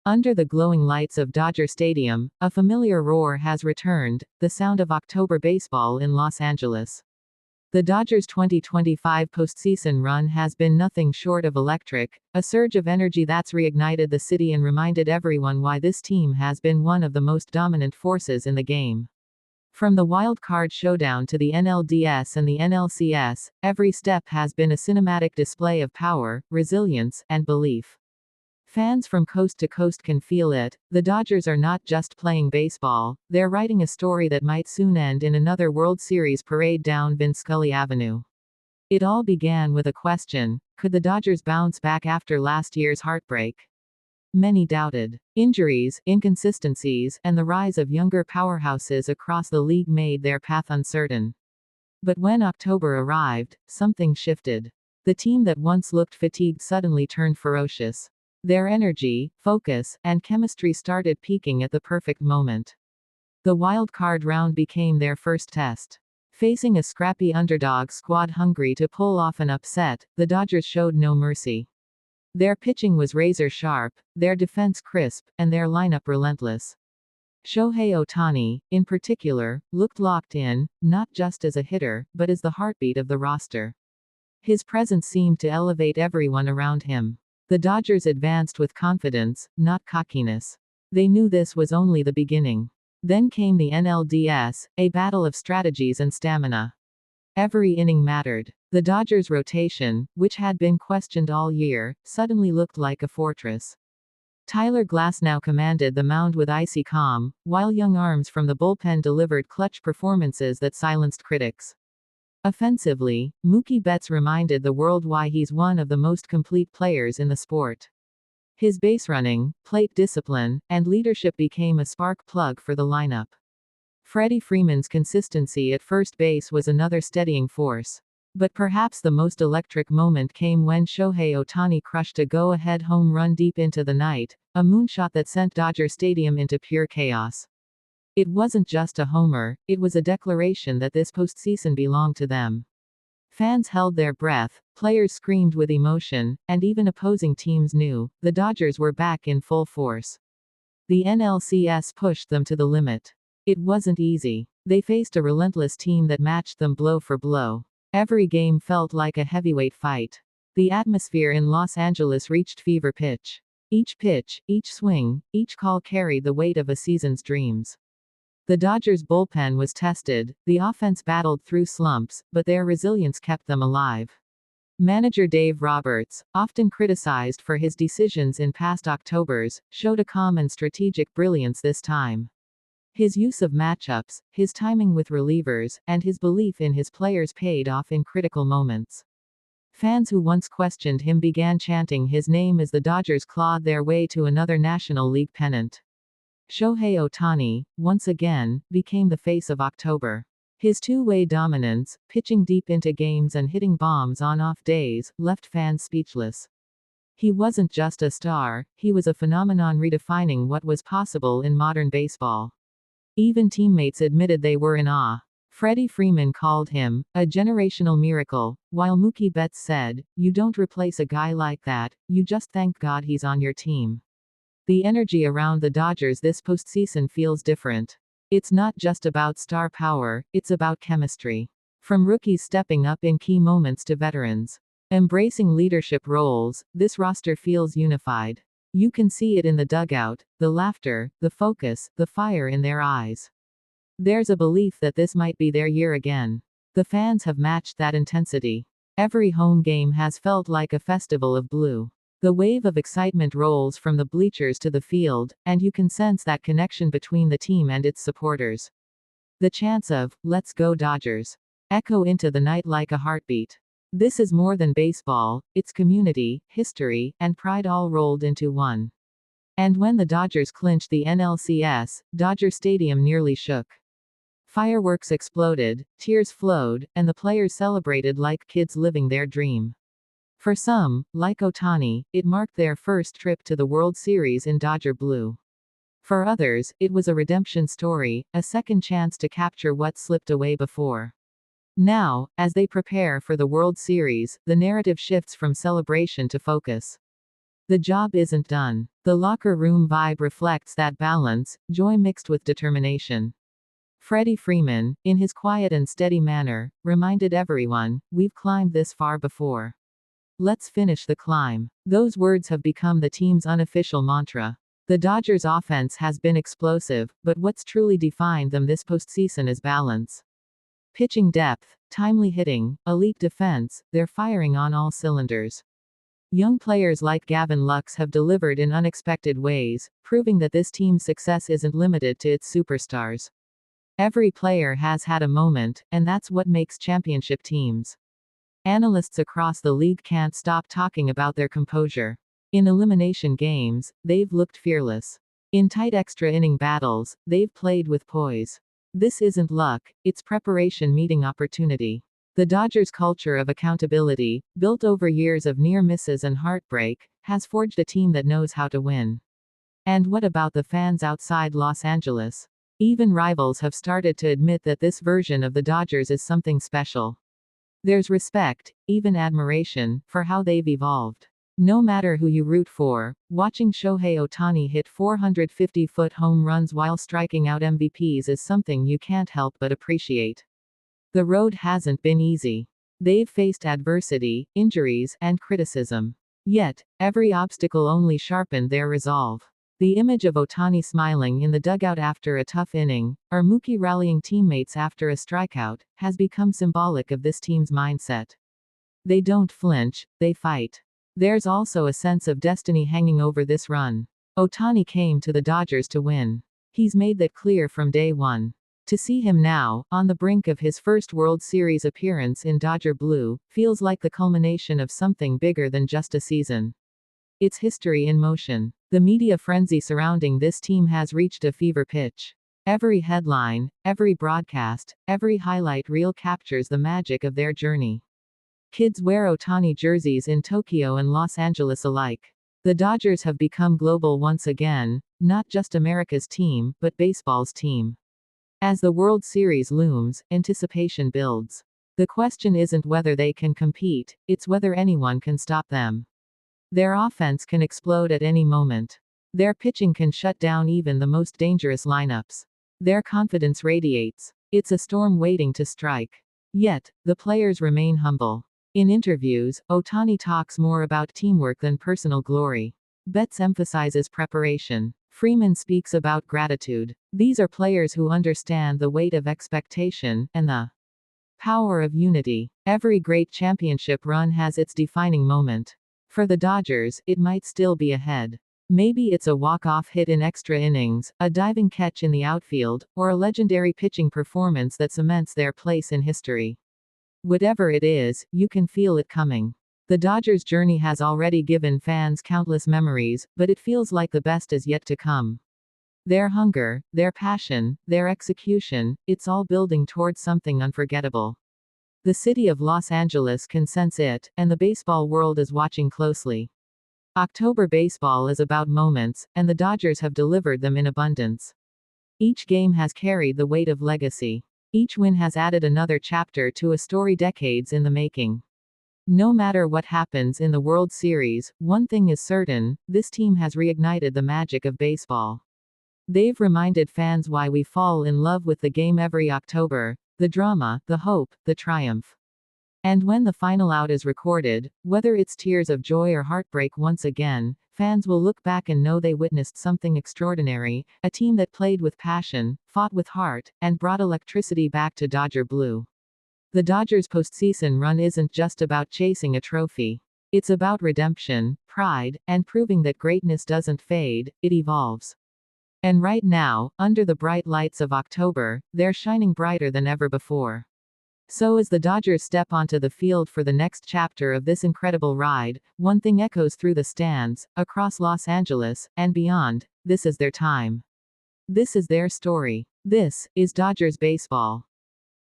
Under the glowing lights of Dodger Stadium, a familiar roar has returned, the sound of October baseball in Los Angeles. The Dodgers' 2025 postseason run has been nothing short of electric, a surge of energy that's reignited the city and reminded everyone why this team has been one of the most dominant forces in the game. From the wild card showdown to the NLDS and the NLCS, every step has been a cinematic display of power, resilience, and belief. Fans from coast to coast can feel it. The Dodgers are not just playing baseball, they're writing a story that might soon end in another World Series parade down Vin Scully Avenue. It all began with a question: could the Dodgers bounce back after last year's heartbreak? Many doubted. Injuries, inconsistencies, and the rise of younger powerhouses across the league made their path uncertain. But when October arrived, something shifted. The team that once looked fatigued suddenly turned ferocious. Their energy, focus, and chemistry started peaking at the perfect moment. The wild card round became their first test. Facing a scrappy underdog squad hungry to pull off an upset, the Dodgers showed no mercy. Their pitching was razor sharp, their defense crisp, and their lineup relentless. Shohei Ohtani, in particular, looked locked in, not just as a hitter, but as the heartbeat of the roster. His presence seemed to elevate everyone around him. The Dodgers advanced with confidence, not cockiness. They knew this was only the beginning. Then came the NLDS, a battle of strategies and stamina. Every inning mattered. The Dodgers' rotation, which had been questioned all year, suddenly looked like a fortress. Tyler Glasnow commanded the mound with icy calm, while young arms from the bullpen delivered clutch performances that silenced critics. Offensively, Mookie Betts reminded the world why he's one of the most complete players in the sport. His base running, plate discipline, and leadership became a spark plug for the lineup. Freddie Freeman's consistency at first base was another steadying force. But perhaps the most electric moment came when Shohei Ohtani crushed a go-ahead home run deep into the night, a moonshot that sent Dodger Stadium into pure chaos. It wasn't just a homer, it was a declaration that this postseason belonged to them. Fans held their breath, players screamed with emotion, and even opposing teams knew the Dodgers were back in full force. The NLCS pushed them to the limit. It wasn't easy. They faced a relentless team that matched them blow for blow. Every game felt like a heavyweight fight. The atmosphere in Los Angeles reached fever pitch. Each pitch, each swing, each call carried the weight of a season's dreams. The Dodgers' bullpen was tested, the offense battled through slumps, but their resilience kept them alive. Manager Dave Roberts, often criticized for his decisions in past Octobers, showed a calm and strategic brilliance this time. His use of matchups, his timing with relievers, and his belief in his players paid off in critical moments. Fans who once questioned him began chanting his name as the Dodgers clawed their way to another National League pennant. Shohei Ohtani, once again, became the face of October. His two-way dominance, pitching deep into games and hitting bombs on off days, left fans speechless. He wasn't just a star, he was a phenomenon redefining what was possible in modern baseball. Even teammates admitted they were in awe. Freddie Freeman called him a generational miracle, while Mookie Betts said, "You don't replace a guy like that, you just thank God he's on your team." The energy around the Dodgers this postseason feels different. It's not just about star power, it's about chemistry. From rookies stepping up in key moments to veterans embracing leadership roles, this roster feels unified. You can see it in the dugout, the laughter, the focus, the fire in their eyes. There's a belief that this might be their year again. The fans have matched that intensity. Every home game has felt like a festival of blue. The wave of excitement rolls from the bleachers to the field, and you can sense that connection between the team and its supporters. The chants of, "Let's go Dodgers," echo into the night like a heartbeat. This is more than baseball, it's community, history, and pride all rolled into one. And when the Dodgers clinched the NLCS, Dodger Stadium nearly shook. Fireworks exploded, tears flowed, and the players celebrated like kids living their dream. For some, like Ohtani, it marked their first trip to the World Series in Dodger blue. For others, it was a redemption story, a second chance to capture what slipped away before. Now, as they prepare for the World Series, the narrative shifts from celebration to focus. The job isn't done. The locker room vibe reflects that balance, joy mixed with determination. Freddie Freeman, in his quiet and steady manner, reminded everyone, "We've climbed this far before. Let's finish the climb." Those words have become the team's unofficial mantra. The Dodgers' offense has been explosive, but what's truly defined them this postseason is balance. Pitching depth, timely hitting, elite defense, they're firing on all cylinders. Young players like Gavin Lux have delivered in unexpected ways, proving that this team's success isn't limited to its superstars. Every player has had a moment, and that's what makes championship teams. Analysts across the league can't stop talking about their composure. In elimination games, they've looked fearless. In tight extra inning battles, they've played with poise. This isn't luck, it's preparation meeting opportunity. The Dodgers' culture of accountability, built over years of near misses and heartbreak, has forged a team that knows how to win. And what about the fans outside Los Angeles? Even rivals have started to admit that this version of the Dodgers is something special. There's respect, even admiration, for how they've evolved. No matter who you root for, watching Shohei Ohtani hit 450-foot home runs while striking out MVPs is something you can't help but appreciate. The road hasn't been easy. They've faced adversity, injuries, and criticism. Yet, every obstacle only sharpened their resolve. The image of Ohtani smiling in the dugout after a tough inning, or Mookie rallying teammates after a strikeout, has become symbolic of this team's mindset. They don't flinch, they fight. There's also a sense of destiny hanging over this run. Ohtani came to the Dodgers to win. He's made that clear from day one. To see him now, on the brink of his first World Series appearance in Dodger blue, feels like the culmination of something bigger than just a season. It's history in motion. The media frenzy surrounding this team has reached a fever pitch. Every headline, every broadcast, every highlight reel captures the magic of their journey. Kids wear Ohtani jerseys in Tokyo and Los Angeles alike. The Dodgers have become global once again, not just America's team, but baseball's team. As the World Series looms, anticipation builds. The question isn't whether they can compete, it's whether anyone can stop them. Their offense can explode at any moment. Their pitching can shut down even the most dangerous lineups. Their confidence radiates. It's a storm waiting to strike. Yet, the players remain humble. In interviews, Ohtani talks more about teamwork than personal glory. Betts emphasizes preparation. Freeman speaks about gratitude. These are players who understand the weight of expectation and the power of unity. Every great championship run has its defining moment. For the Dodgers, it might still be ahead. Maybe it's a walk-off hit in extra innings, a diving catch in the outfield, or a legendary pitching performance that cements their place in history. Whatever it is, you can feel it coming. The Dodgers' journey has already given fans countless memories, but it feels like the best is yet to come. Their hunger, their passion, their execution, it's all building towards something unforgettable. The city of Los Angeles can sense it, and the baseball world is watching closely. October baseball is about moments, and the Dodgers have delivered them in abundance. Each game has carried the weight of legacy. Each win has added another chapter to a story decades in the making. No matter what happens in the World Series, one thing is certain, this team has reignited the magic of baseball. They've reminded fans why we fall in love with the game every October: the drama, the hope, the triumph. And when the final out is recorded, whether it's tears of joy or heartbreak once again, fans will look back and know they witnessed something extraordinary, a team that played with passion, fought with heart, and brought electricity back to Dodger blue. The Dodgers' postseason run isn't just about chasing a trophy. It's about redemption, pride, and proving that greatness doesn't fade, it evolves. And right now, under the bright lights of October, they're shining brighter than ever before. So as the Dodgers step onto the field for the next chapter of this incredible ride, one thing echoes through the stands, across Los Angeles, and beyond: this is their time. This is their story. This is Dodgers baseball.